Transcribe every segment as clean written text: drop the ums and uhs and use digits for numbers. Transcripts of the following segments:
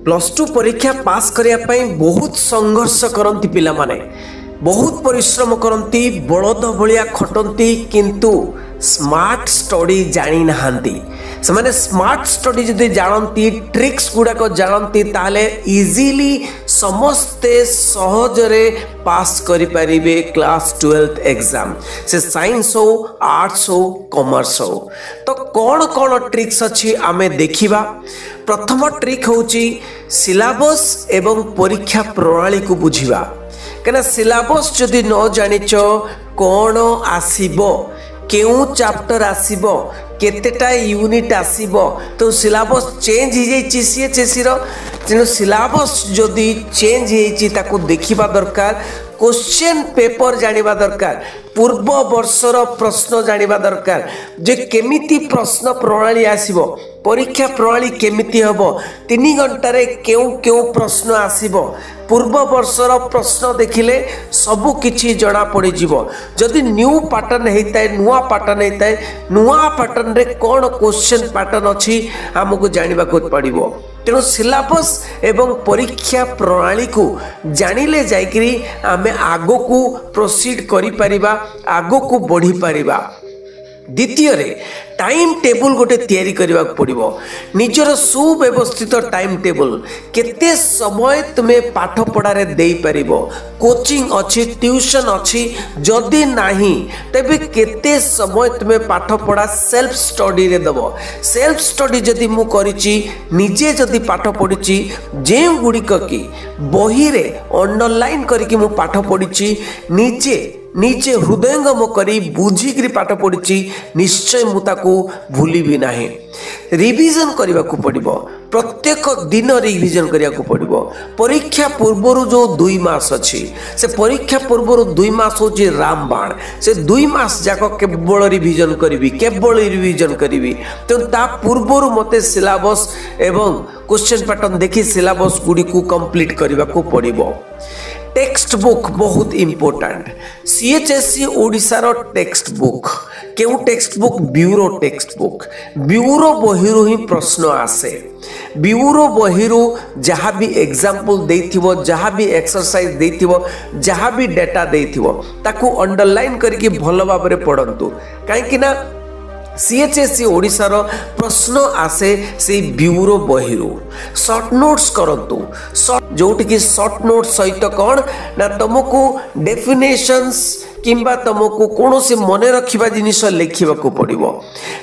Plus two परीक्षा पास करने बहुत संघर्ष करती पिला माने बहुत परिश्रम करती बलद भलिया खटती किंतु स्मार्ट स्टडी जानी नहांती से माने स्मार्ट स्टडी जदि जानती ट्रिक्स गुड़ाक जानती ताले इजीली समस्ते सहजरे पास करि परिबे क्लास 12th एग्जाम से साइंस हो आर्ट्स हो कॉमर्स हो। तो कौन कौन ट्रिक्स अच्छी आमे देखिबा। प्रथम ट्रिक होची सिलेबस एवं परीक्षा प्रणाली को बुझिबा कना सिलेबस जदि न जानिच कौन आसीबो केउ चैप्टर आसीबो केतेटा यूनिट आसीबो तो सिलेबस चेंज हो जाइछि सीएचएससी रो तेणु सिलेबस जदि चेंज हो ताको देखिबा दरकार क्वेश्चन पेपर जानिबा दरकार पूर्व वर्षर प्रश्न जानिबा दरकार जे केमिति प्रश्न प्रणाली आसीबो परीक्षा प्रणाली केमिति हबो 3 घंटारे केउ केउ प्रश्न आसीबो पूर्व वर्षर प्रश्न देखिले सबु किछि जणा पड़ी जीवो। जदि न्यू पैटर्न हेताय नुआ पैटर्न हेताय नुआ पैटर्न रे कोन क्वेश्चन पैटर्न अछि हमकु जानिबा को पड़िबो। तेणु सिलेबस एवं परीक्षा प्रणाली को जानिले जाइकरी आमे आगो को प्रोसीड करि परिबा आगो को बढ़ी परिबा। द्वितीय टाइम टेबल गोटे तैयारी करने पड़ो निजर सुव्यवस्थित टाइम टेबल केते समय तुम्हें पाठ पढ़ारे दे पार कोचिंग अच्छी ट्यूशन अच्छी जदि नाही तेबे केते समय तुम्हें पाठ पढ़ा सेल्फ स्टडी रे दब। सेल्फ स्टडी जदि मु करिछि निजे जदि पाठ पढ़ी जे गुड़िक कि बही रे अंडरलाइन करके मु पाठ पढ़ी निजे निजे हृदयंगम करी बुझिकी पाठ पढ़ी निश्चय मुताको भूलिबी नाही। रिविजन करने को पड़ो प्रत्येक दिन रिविजन करने को पड़ो। परीक्षा पूर्वर जो 2 मास अच्छी से परीक्षा पूर्वर 2 मास हूँ रामबाण से 2 मास जाक केवल रिविजन करी केवल रिविजन करी तेणु ता पूर्वर मते सिलेबस एवं क्वेश्चन पैटर्न देखी सिलेबस गुड़ी को कंप्लीट करने को पड़ो। टेक्स्ट बुक बहुत इंपोर्टेंट सीएचएससी ओडिशा रो टेक्स्ट बुक केउ टेक्स्ट बुक ब्यूरो बहिरु ही प्रश्न आसे ब्यूरो बहिरु जहाँ भी एग्जाम्पल देथिबो जहाँ भी एक्सरसाइज देथिबो जहाँ भी डेटा देथिबो ताकू अंडरलाइन करके भल भाव में पढ़ंतु कहीं ना सीएचएससी ओडिशा रो प्रश्न आसे से ब्यूरो बहिरु। शॉर्ट नोट्स करंतु जोटी की शॉर्ट नोट सहित कौन ना तुमको डेफिनेशंस किंबा तुमको कौन से मन रखा जिनिस लिखा पड़ो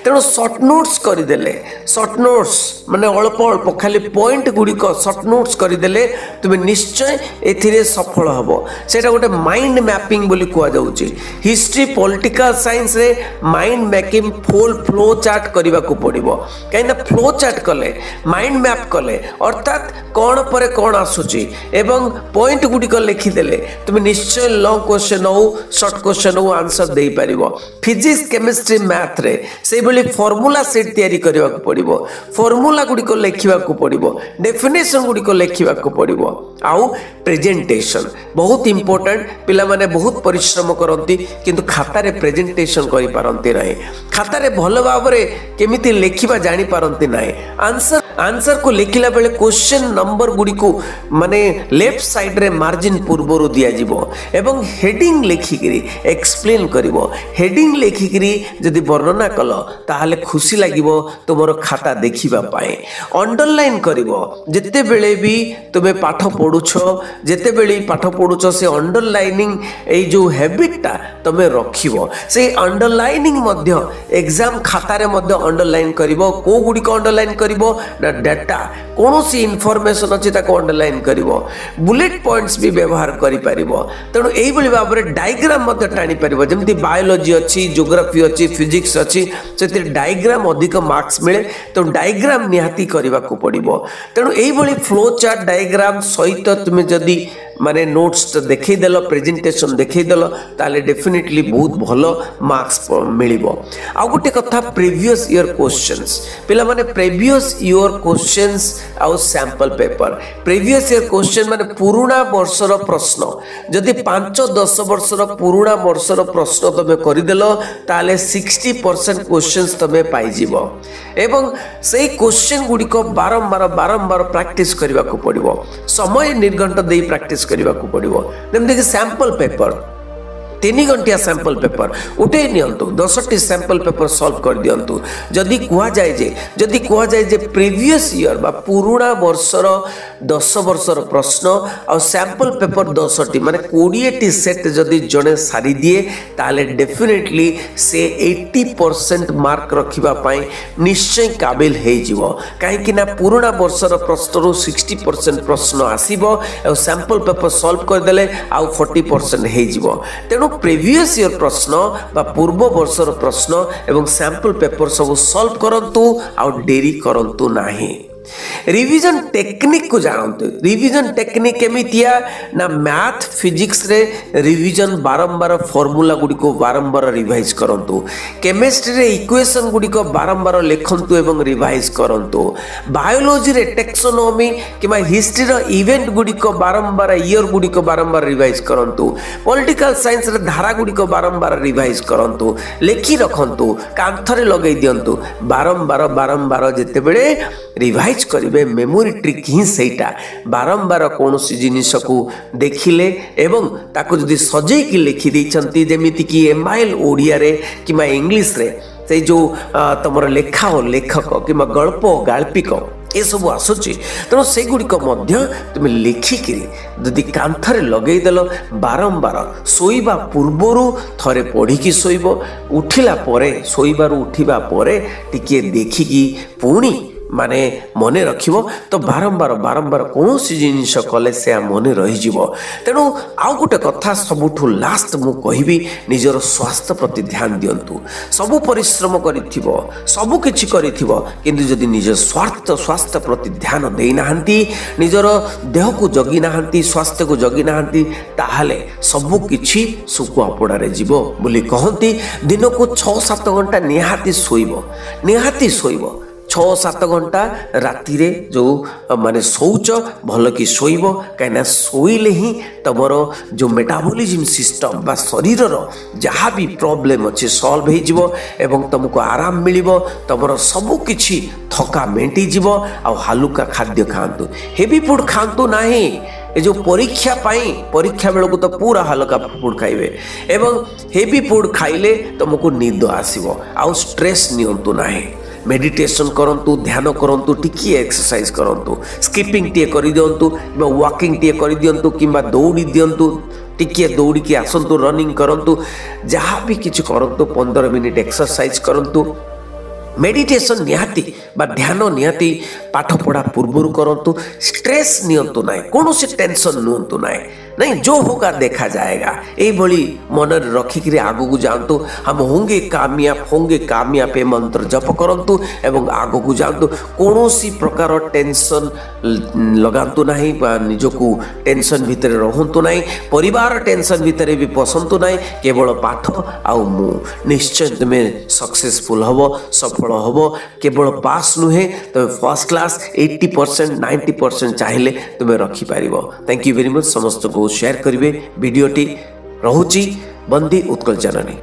तेणु शॉर्ट नोट्स करदेले शॉर्ट नोट्स माने अल्प अल्प खाली पॉइंट गुड़िक शॉर्ट नोट्स करदेले तुम्हें निश्चय ए सफल हम से गोटे माइंड मैपिंग बोली कहुच्छी हिस्ट्री पॉलिटिकल साइंस रे mind mapping full flow chart करने को पड़ो कहीं फ्लो चार्ट कले माइंड मैप कले अर्थात कौन पर कौन आसूची एवं पॉइंट गुड़िक लिखिदेले तुम्हें निश्चय लॉन्ग क्वेश्चन हो शॉर्ट क्वेश्चन को आंसर दे पारिबो। फिजिक्स केमिस्ट्री मैथ रे से भली फार्मूला सेट तैयारी करबा को पड़िबो फार्मूला गुडी को लिखिबा को पड़िबो डेफिनेशन गुडी को लिखिबा को पड़िबो। आउ प्रेजेंटेशन बहुत इंपोर्टेंट पिला माने बहुत परिश्रम करती किंतु खाता रे प्रेजेंटेशन करि पारंती नाही खाता रे भलो भाव रे केमिति लिखिबा जानि पारंती नाही आंसर को लिखिला बेले क्वेश्चन नंबर गुडी को माने लेफ्ट साइड रे मार्जिन पूर्वरु दिया जिवो एवं हेडिंग लिखिकरी एक्सप्लेन करिवो हेडिंग लिखिकरी जदि वर्णना कल ताहाले खुशी लागिवो तुमरो खाता देखिबा पाए अंडरलाइन करिवो जते बेले भी तुमे पाठ पढुछो जते बेले पाठ पढुछो से अंडरलाइनिंग ए जो हैबिटटा तुमे रखिवो से अंडरलाइनिंग मध्य एग्जाम खाता रे मध्य अंडरलाइन करिवो को गुडी को अंडरलाइन करिवो ना डाटा कौन सी इनफॉरमेशन अच्छी ताको अंडरलाइन करिवो बुलेट पॉइंट्स भी व्यवहार करि परिवो तेणु एई भली भाव रे डायग्राम मध्य टाणी परिवो जेमति बायोलॉजी अच्छी ज्योग्राफी अच्छी फिजिक्स अच्छी से डायग्राम अधिक मार्क्स मिले तो डायग्राम निहाती करने को पड़ो तेणु यही फ्लो चार्ट डायग्राम सहित तुम्हें जदि माने नोट्स देखईदेल प्रेजेंटेशन देखईदेल ताले डेफिनेटली बहुत भल मार्क्स मिलिबो। आ गोटे कथा प्रीवियस ईयर क्वेश्चंस पिला माने प्रीवियस ईयर क्वेश्चंस आउ sample paper previous year question माने पुराना वर्षर प्रश्न जदि 5-10 वर्षर पुराना वर्षर प्रश्न तमे करिदेल ताले 60% क्वेश्चंस तमे पाई जीवो एवं से क्वेश्चन गुडी को बारंबार प्रैक्टिस करबा को पड़िबो समय निर्घंट दे प्रैक्टिस करबा को पड़िबो जेमते कि सैंपल पेपर 3 घंटिया सैंपल पेपर उठे नियंतु 10टी सैंपल पेपर सॉल्व कर दियंतु जदि कुआ जाय जे प्रीवियस ईयर बा पुराना वर्षर 10 वर्षर प्रश्न और सैंपल पेपर 10टी माने 20टी सेट जदि जने सारी दिए ताले डेफिनेटली से 80% मार्क रखिबा पई निश्चय काबिल हे जीवो काहे कि ना पुराना वर्षर प्रश्न रो 60% प्रश्न आसीबो और सैंपल पेपर सॉल्व कर देले आ 40% हे जीवो तेनु प्रीवियस ईयर प्रश्न बा पूर्व वर्षर प्रश्न एवं सैंपल पेपर सब सॉल्व करंतु आ डेरी करंतु नाही। रिवीजन टेक्निक को जानते रिवीजन टेक्निक केमितिया ना मैथ फिजिक्स रे रिवीजन बारंबार फॉर्मूला गुडी को बारंबार रिवाइज करंतु केमिस्ट्री रे इक्वेशन गुडी को बारंबार लेखंतु एवं रिवाइज करंतु बायोलॉजी रे टेक्सोनोमी किमा हिस्ट्री रो इवेंट गुडी को बारंबार ईयर गुडी को बारंबार रिवाइज करंतु पॉलिटिकल साइंस रे धारा गुडी को बारंबार रिवाइज करंतु लेखि रखंतु कांथरे लगै दियंतु बारंबार जेते बेले रिवाइज करिवे मेमोरी ट्रिक ही सेटा बारंबार कौन सी जिनिस को देखिले एवं ताको जदि सजै की लिखि दैछंती जेमिति कि एमआईएल ओडिया रे किमा इंग्लिश रे से जो तमर लेखा हो लेखक किमा गल्प गाल्पिक ए सब आसुची तेणु से गुड़िक तुम लिखिकी जदि कांथरे लगई देल बारंबार शोइबा पूर्वरु थरे पढ़िकी शोइब उठिला परे शोइबारु उठिबा परे टिके देखिकी पुणी माने मने रखिबो तो बारंबार कौन सी जिनिस कले से मने रही तेणु आउ गोटे कथा सबुठु लास्ट मु कहबी निजर स्वास्थ्य प्रति ध्यान दियंतु सबु परिश्रम करिथिबो सबु किछि करिथिबो किंतु जदि निज स्वास्थ्य प्रति ध्यान देई नाहंती निजर देह को जगी नाहंती स्वास्थ्य को जगी नाहंती ताहाले सबु किछि सुकुआ पड़ारे जीवो बोली कहंती दिन को 6-7 घंटा निहाती सोइबो 6-7 घंटा राति रे जो माने शौच भल कि शोइब कहीं शोइले ही तमर जो मेटाबॉलिज्म सिस्टम बा शरीर जहाँ भी प्रॉब्लम अच्छे सॉल्व हो जीवो एवं तुमको आराम मिलिबो तमर सबु किछि थका मेंटी जीवो आ हालुका खाद्य खांतु हेवी फूड खांतु नाही ए जो परीक्षा बेलू तो पूरा हल्का फूड खाइबे एवं हेवी फूड खाइले तुमको निद आसीबो आ स्ट्रेस नियंतु नाही मेडिटेशन करंतु ध्यान करंतु टिकी एक्सरसाइज करंतु स्किपिंग टिए करि दियंतु बा वॉकिंग टिए करि दियंतु किंबा दौड़ी दियंतु टिके दौड़ी के आसंतु रनिंग करंतु जहाँ भी किछि करंतु 15 मिनिट एक्सरसाइज करंतु मेडिटेशन निहाती बा ध्यान निहाती पाठ पढ़ा पूर्व करंतु स्ट्रेस नियंतु नाही कोनोसी टेंशन नियंतु नाही नहीं जो होगा देखा जाएगा यही मन रखिक आगू को जातु हम होंगे कामयाब ए मंत्र जप करंतु एवं आगू को जातु कौन सी प्रकार टेंशन लगातु नहीं निजको टेंशन भितर रहतु नहीं परिवार टेंशन भितर भी पसंतु नहीं केवल पाठ आउ मु निश्चय तुम्हें सक्सेसफुल हबो सफल हबो केवल पास नुहे तुम फर्स्ट क्लास 80% 90% चाहिए तुम्हें रखी पारिबो। थैंक यू वेरी मच समस्त को शेयर करिवे वीडियोटी रहुची बंदी उत्कल जननी।